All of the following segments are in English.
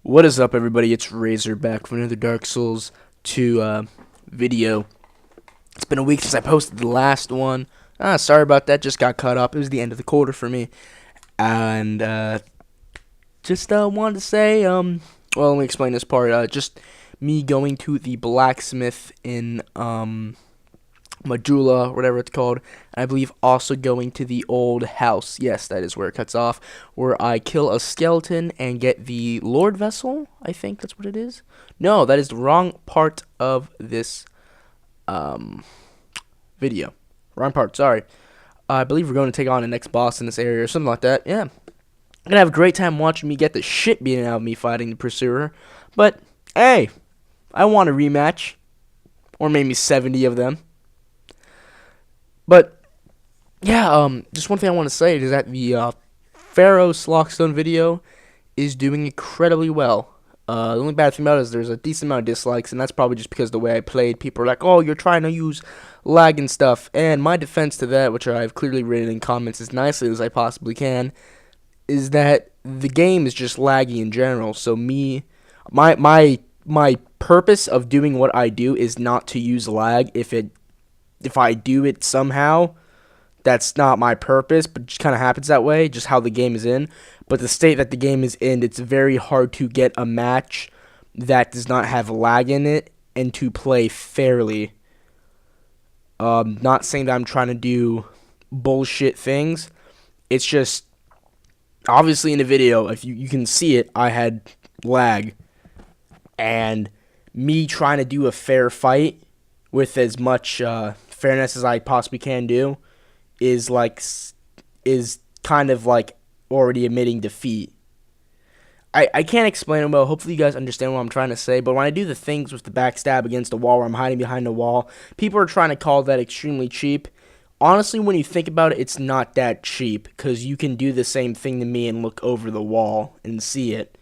What is up, everybody? It's Razor back for another Dark Souls 2 video. It's been a week since I posted the last one. Sorry about that. Just got caught up. It was the end of the quarter for me, and just wanted to say, well, let me explain this part. Just me going to the blacksmith in Majula, whatever it's called, and I believe also going to the old house. Yes, that is where it cuts off, where I kill a skeleton and get the Lord Vessel. I think that's what it is. No, that is the wrong part of this video. Wrong part, sorry. I believe we're going to take on the next boss in this area or something like that. Yeah. I'm gonna have a great time watching me get the shit beaten out of me fighting the Pursuer. But, hey, I want a rematch. Or maybe 70 of them. But, yeah, just one thing I want to say is that the Pharaoh Slockstone video is doing incredibly well. The only bad thing about it is there's a decent amount of dislikes, and that's probably just because of the way I played. People are like, oh, you're trying to use lag and stuff. And my defense to that, which I've clearly written in comments as nicely as I possibly can, is that the game is just laggy in general. So my purpose of doing what I do is not to use lag. If I do it somehow, that's not my purpose, but it just kind of happens that way, just how the game is in. But the state that the game is in, it's very hard to get a match that does not have lag in it and to play fairly. Not saying that I'm trying to do bullshit things. It's just, obviously in the video, if you can see it, I had lag. And me trying to do a fair fight with as much fairness as I possibly can do is kind of like already admitting defeat. I can't explain it well. Hopefully you guys understand what I'm trying to say. But when I do the things with the backstab against the wall where I'm hiding behind the wall, people are trying to call that extremely cheap. Honestly, when you think about it, it's not that cheap, because you can do the same thing to me and look over the wall and see it.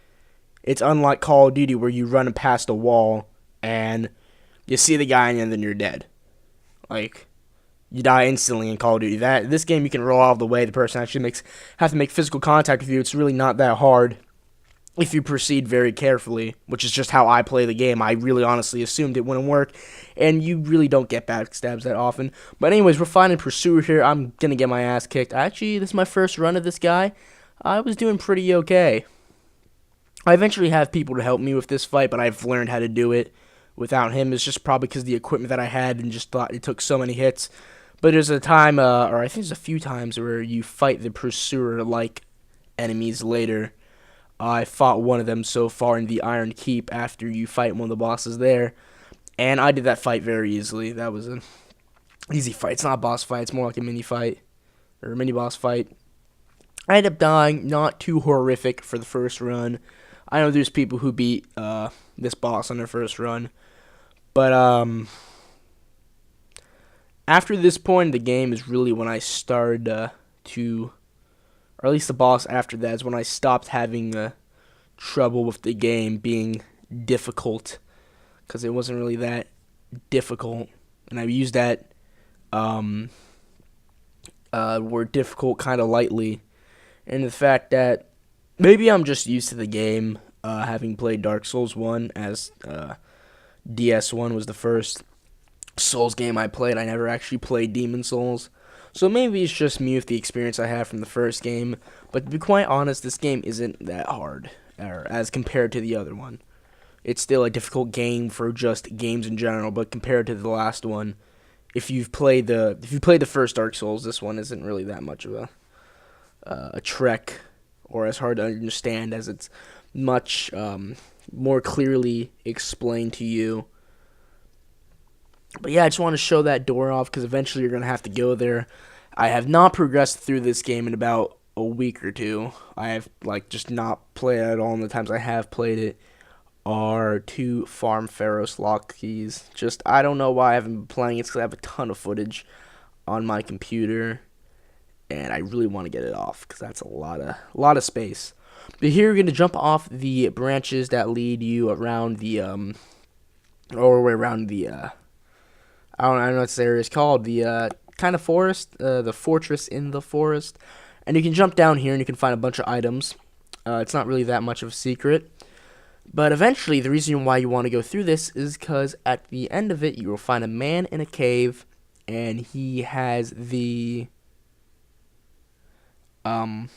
It's unlike Call of Duty where you run past a wall and you see the guy and then you're dead. Like, you die instantly in Call of Duty. This game you can roll out of the way. The person actually have to make physical contact with you. It's really not that hard if you proceed very carefully, which is just how I play the game. I really honestly assumed it wouldn't work, and you really don't get backstabs that often. But anyways, we're finding Pursuer here. I'm gonna get my ass kicked. Actually, this is my first run of this guy. I was doing pretty okay. I eventually have people to help me with this fight, but I've learned how to do it without him. It's just probably because of the equipment that I had and just thought it took so many hits. But there's a time, or I think there's a few times where you fight the Pursuer-like enemies later. I fought one of them so far in the Iron Keep after you fight one of the bosses there. And I did that fight very easily. That was an easy fight. It's not a boss fight. It's more like a mini fight, or a mini boss fight. I ended up dying. Not too horrific for the first run. I know there's people who beat this boss on their first run. But after this point in the game is really when I started or at least the boss after that is when I stopped having trouble with the game being difficult, because it wasn't really that difficult, and I used that word difficult kind of lightly, and the fact that maybe I'm just used to the game, having played Dark Souls 1 as DS1 was the first Souls game I played. I never actually played Demon Souls. So maybe it's just me with the experience I have from the first game. But to be quite honest, this game isn't that hard as compared to the other one. It's still a difficult game for just games in general, but compared to the last one, if you've played the first Dark Souls, this one isn't really that much of a trek or as hard to understand, as it's much more clearly explained to you. But yeah, I just want to show that door off, because eventually you're going to have to go there. I have not progressed through this game in about a week or two. I have just not played it at all, and the times I have played it are to farm Pharaoh's lock keys. Just, I don't know why I haven't been playing it. It's because I have a ton of footage on my computer, and I really want to get it off, because that's a lot of space. But here you're going to jump off the branches that lead you around the I don't know what this area is called, the kind of forest, the fortress in the forest. And you can jump down here and you can find a bunch of items. It's not really that much of a secret. But eventually, the reason why you want to go through this is because at the end of it, you will find a man in a cave, and he has um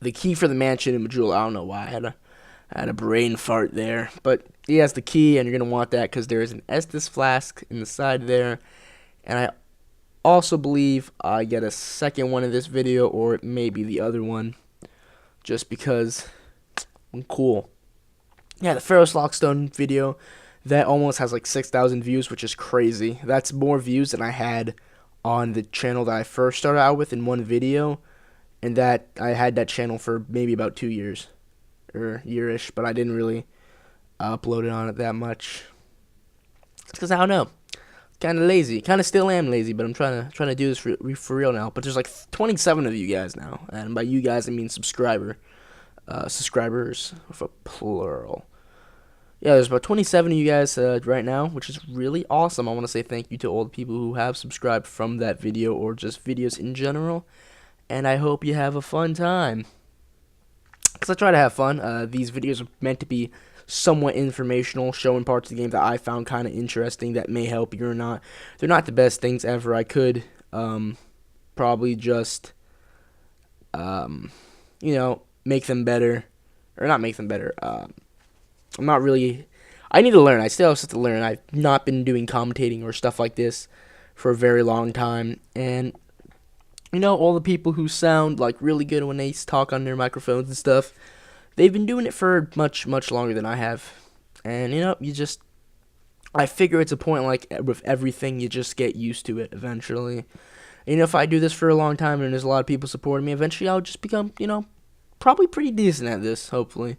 the key for the mansion in Majula. I don't know why I had a brain fart there, but he has the key, and you're gonna want that because there is an Estus flask in the side there, and I also believe I get a second one in this video, or maybe the other one, just because I'm cool. Yeah, the Ferrous Lockstone video, that almost has like 6,000 views, which is crazy. That's more views than I had on the channel that I first started out with in one video, and that I had that channel for maybe about 2 years, or year-ish, but I didn't really upload it on it that much. It's because I don't know, kind of lazy, kind of still am lazy, but I'm trying to do this for real now. But there's like 27 of you guys now, and by you guys I mean subscribers with a plural. Yeah, there's about 27 of you guys right now, which is really awesome. I want to say thank you to all the people who have subscribed from that video, or just videos in general, and I hope you have a fun time, because I try to have fun. These videos are meant to be somewhat informational, showing parts of the game that I found kind of interesting that may help you or not. They're not the best things ever. I could probably just make them better, or not make them better. I'm not really. I need to learn. I still have stuff to learn. I've not been doing commentating or stuff like this for a very long time, and all the people who sound like really good when they talk on their microphones and stuff, they've been doing it for much longer than I have. And I figure it's a point, like with everything, you just get used to it eventually. And, if I do this for a long time and there's a lot of people supporting me, eventually I'll just become, probably pretty decent at this, hopefully.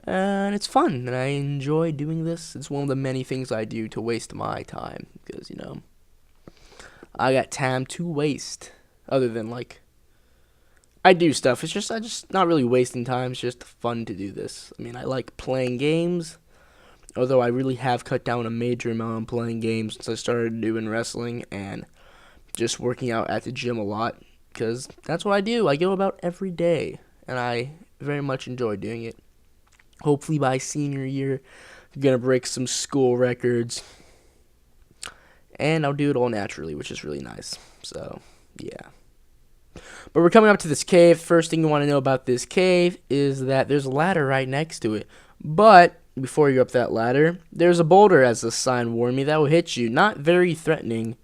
And it's fun, and I enjoy doing this. It's one of the many things I do to waste my time, because, I got time to waste. Other than, like, I do stuff. It's just, I just not really wasting time. It's just fun to do this. I mean, I like playing games, although I really have cut down a major amount on playing games since I started doing wrestling and just working out at the gym a lot, because that's what I do. I go about every day, and I very much enjoy doing it. Hopefully by senior year, I'm going to break some school records, and I'll do it all naturally, which is really nice. So, yeah. But we're coming up to this cave. First thing you want to know about this cave is that there's a ladder right next to it. But before you go up that ladder, there's a boulder, as the sign warned me, that will hit you. Not very threatening.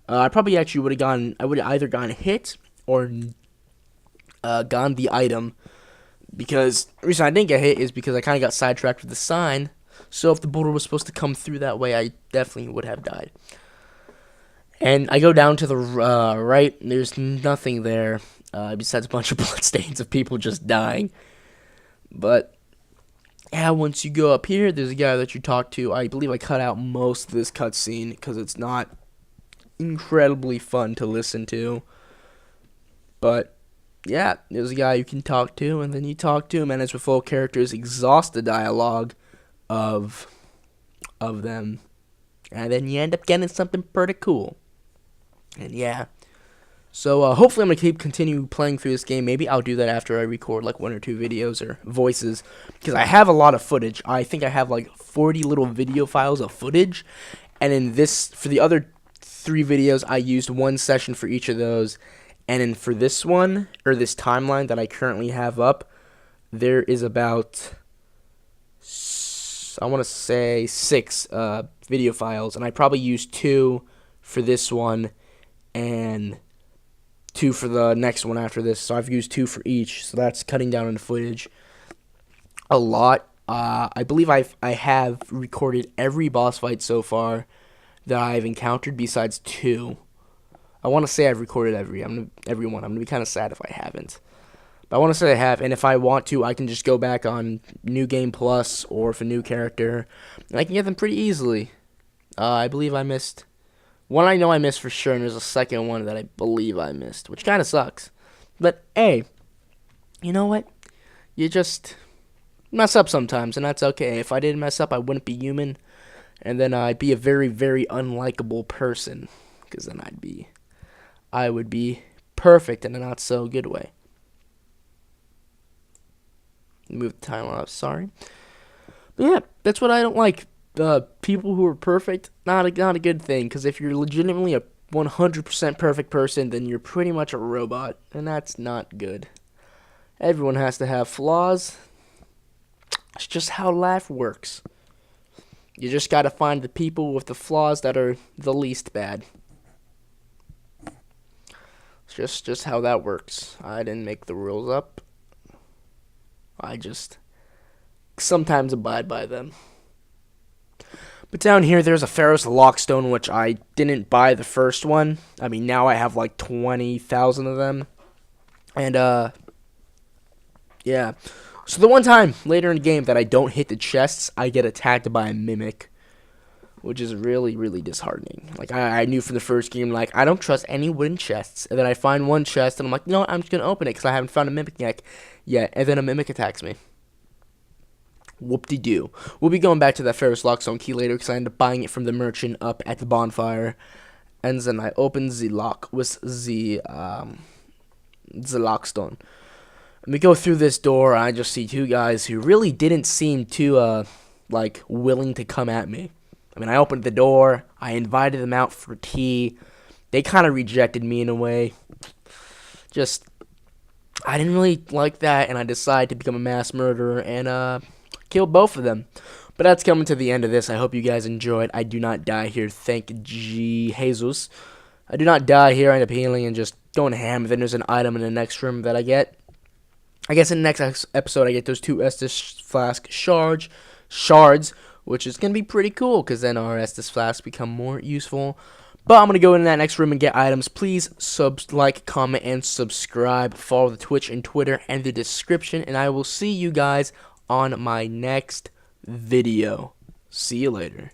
I probably actually would have either gone hit or gone the item. Because the reason I didn't get hit is because I kind of got sidetracked with the sign. So if the boulder was supposed to come through that way, I definitely would have died. And I go down to the right, and there's nothing there besides a bunch of bloodstains of people just dying. But, yeah, once you go up here, there's a guy that you talk to. I believe I cut out most of this cutscene because it's not incredibly fun to listen to. But, yeah, there's a guy you can talk to, and then you talk to him, and as with full characters, exhaust the dialogue of them. And then you end up getting something pretty cool. And yeah, so hopefully I'm going to continue playing through this game. Maybe I'll do that after I record like 1 or 2 videos or voices, because I have a lot of footage. I think I have like 40 little video files of footage, and in this, for the other 3 videos, I used 1 session for each of those, and then for this one, or this timeline that I currently have up, there is about, I want to say 6 video files, and I probably used 2 for this one, and 2 for the next one after this. So I've used 2 for each. So that's cutting down on the footage a lot. I believe I have recorded every boss fight so far that I've encountered besides 2. I want to say I've recorded everyone. I'm gonna be kind of sad if I haven't. But I want to say I have, and if I want to, I can just go back on New Game Plus or if a new character, and I can get them pretty easily. I believe I missed one. I know I missed for sure, and there's a second one that I believe I missed, which kind of sucks. But hey, you know what? You just mess up sometimes, and that's okay. If I didn't mess up, I wouldn't be human, and then I'd be a very, very unlikable person, because then I would be perfect in a not so good way. Move the timeline up, sorry. Yeah, that's what I don't like. People who are perfect, not a good thing. Because if you're legitimately a 100% perfect person, then you're pretty much a robot, and that's not good. Everyone has to have flaws. It's just how life works. You just gotta find the people with the flaws that are the least bad. It's just how that works. I didn't make the rules up. I just sometimes abide by them. But down here, there's a Pharaoh's Lockstone, which I didn't buy the first one. I mean, now I have like 20,000 of them. And, yeah. So the one time later in the game that I don't hit the chests, I get attacked by a mimic, which is really, really disheartening. Like, I knew from the first game, like, I don't trust any wooden chests. And then I find one chest, and I'm like, no, I'm just going to open it because I haven't found a mimic yet. And then a mimic attacks me. Whoop-de-doo. We'll be going back to that Pharaoh's Lockstone key later because I ended up buying it from the merchant up at the bonfire. And then I opened the lock with the Lockstone. And we go through this door, and I just see two guys who really didn't seem too, like, willing to come at me. I mean, I opened the door, I invited them out for tea. They kind of rejected me in a way. Just, I didn't really like that, and I decided to become a mass murderer and, kill both of them. But that's coming to the end of this. I hope you guys enjoyed. I do not die here. Thank Jesus. I do not die here. I end up healing and just going ham. Then there's an item in the next room that I get. I guess in the next episode, I get those 2 Estus Flask shards, which is going to be pretty cool, because then our Estus Flasks become more useful. But I'm going to go into that next room and get items. Please like, comment, and subscribe. Follow the Twitch and Twitter and the description, and I will see you guys on my next video. See you later.